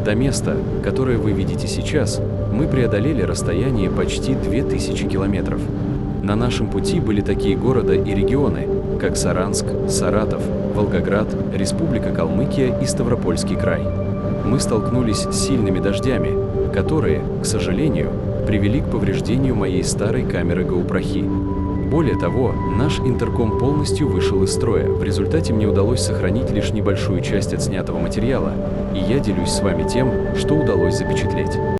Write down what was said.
До места, которое вы видите сейчас, мы преодолели расстояние почти 2000 километров. На нашем пути были такие города и регионы, как Саранск, Саратов, Волгоград, Республика Калмыкия и Ставропольский край. Мы столкнулись с сильными дождями, которые, к сожалению, привели к повреждению моей старой камеры GoPro. Более того, наш интерком полностью вышел из строя. В результате мне удалось сохранить лишь небольшую часть отснятого материала, и я делюсь с вами тем, что удалось запечатлеть.